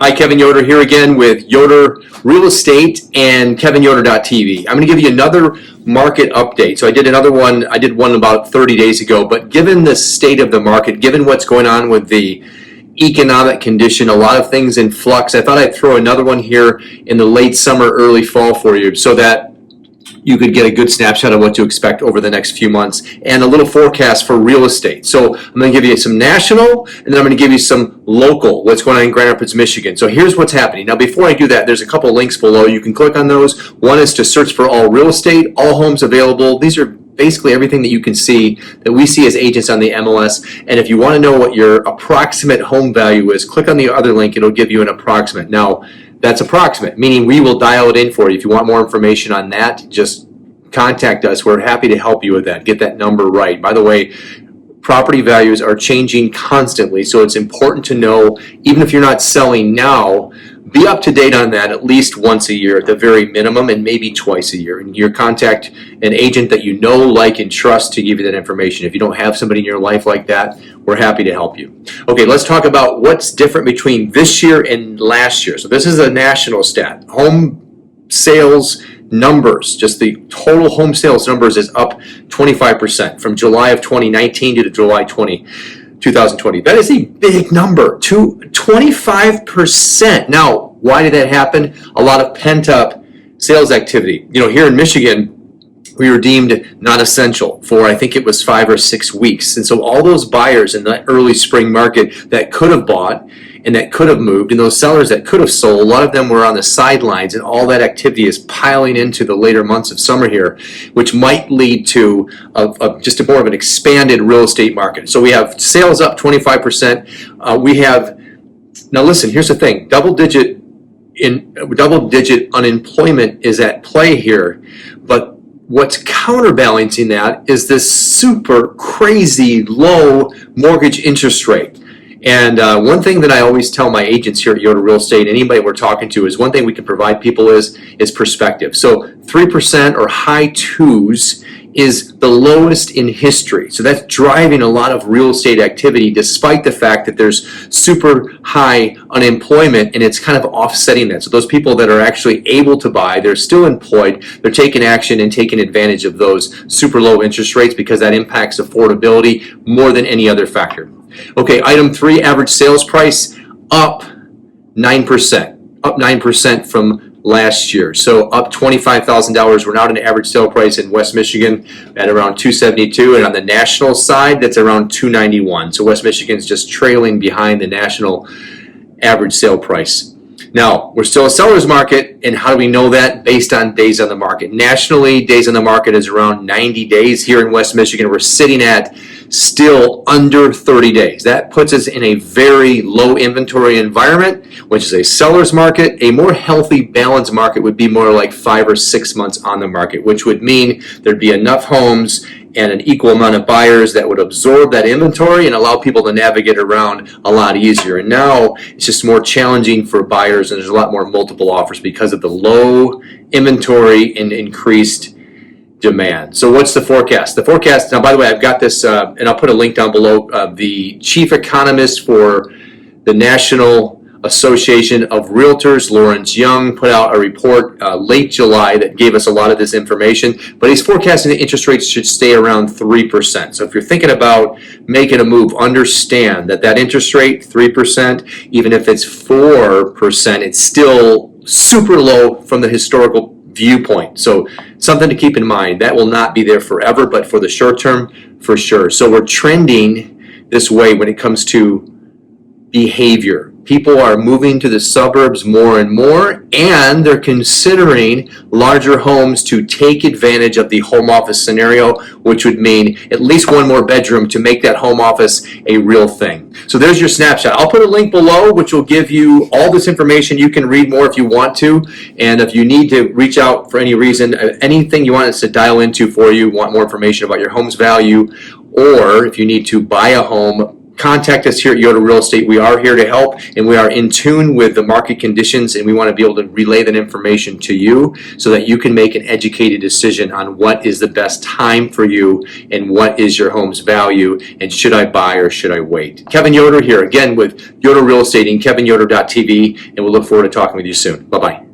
Hi, Kevin Yoder here again with Yoder Real Estate and KevinYoder.tv. I'm going to give you another market update. So I did one about 30 days ago, but given the state of the market, given what's going on with the economic condition, a lot of things in flux, I thought I'd throw another one here in the late summer, early fall for you so that you could get a good snapshot of what to expect over the next few months and a little forecast for real estate. So I'm going to give you some national and then I'm going to give you some local, what's going on in Grand Rapids, Michigan. So here's what's happening. Now before I do that, there's a couple links below. You can click on those. One is to search for all real estate, all homes available. These are basically everything that you can see that we see as agents on the MLS. And if you want to know what your approximate home value is, click on the other link. It'll give you an approximate. Now, that's approximate, meaning we will dial it in for you. If you want more information on that, just contact us. We're happy to help you with that. Get that number right. By the way, property values are changing constantly, so it's important to know, even if you're not selling now, be up to date on that at least once a year at the very minimum, and maybe twice a year. And you contact an agent that you know, like, and trust to give you that information. If you don't have somebody in your life like that, we're happy to help you. Okay, let's talk about what's different between this year and last year. So this is a national stat. Home sales numbers, just the total home sales numbers is up 25% from July of 2019 to July 2020. That is a big number, 25%. Now, why did that happen? A lot of pent-up sales activity. You know, here in Michigan, we were deemed non-essential for, I think it was 5 or 6 weeks. And so all those buyers in the early spring market that could have bought and that could have moved, and those sellers that could have sold, a lot of them were on the sidelines, and all that activity is piling into the later months of summer here, which might lead to just a more of an expanded real estate market. So we have sales up 25%. We have, now listen, here's the thing, double-digit unemployment is at play here, but what's counterbalancing that is this super crazy low mortgage interest rate. And one thing that I always tell my agents here at Yoder Real Estate, anybody we're talking to, is one thing we can provide people is perspective. So 3% or high twos is the lowest in history. So that's driving a lot of real estate activity despite the fact that there's super high unemployment, and it's kind of offsetting that. So those people that are actually able to buy, they're still employed, they're taking action and taking advantage of those super low interest rates because that impacts affordability more than any other factor. Okay, item 3, average sales price up 9% from last year. So up $25,000. We're now at an average sale price in West Michigan at around $272, and on the national side, that's around $291. So West Michigan's just trailing behind the national average sale price. Now, we're still a seller's market, and how do we know that? Based on days on the market. Nationally, days on the market is around 90 days. Here in West Michigan, we're sitting at still under 30 days. That puts us in a very low inventory environment, which is a seller's market. A more healthy, balanced market would be more like 5 or 6 months on the market, which would mean there'd be enough homes and an equal amount of buyers that would absorb that inventory and allow people to navigate around a lot easier. And now it's just more challenging for buyers, and there's a lot more multiple offers because of the low inventory and increased demand. So what's the forecast? The forecast, now by the way, I've got this, and I'll put a link down below. The chief economist for the National Association of Realtors, Lawrence Young, put out a report late July that gave us a lot of this information, but he's forecasting that interest rates should stay around 3%. So if you're thinking about making a move, understand that that interest rate, 3%, even if it's 4%, it's still super low from the historical viewpoint. So something to keep in mind. That will not be there forever, but for the short term, for sure. So we're trending this way when it comes to behavior. People are moving to the suburbs more and more, and they're considering larger homes to take advantage of the home office scenario, which would mean at least one more bedroom to make that home office a real thing. So there's your snapshot. I'll put a link below which will give you all this information. You can read more if you want to, and if you need to reach out for any reason, anything you want us to dial into for you, want more information about your home's value, or if you need to buy a home contact us here at Yoder Real Estate. We are here to help, and we are in tune with the market conditions, and we want to be able to relay that information to you so that you can make an educated decision on what is the best time for you and what is your home's value, and should I buy or should I wait. Kevin Yoder here again with Yoder Real Estate and KevinYoder.tv, and we'll look forward to talking with you soon. Bye-bye.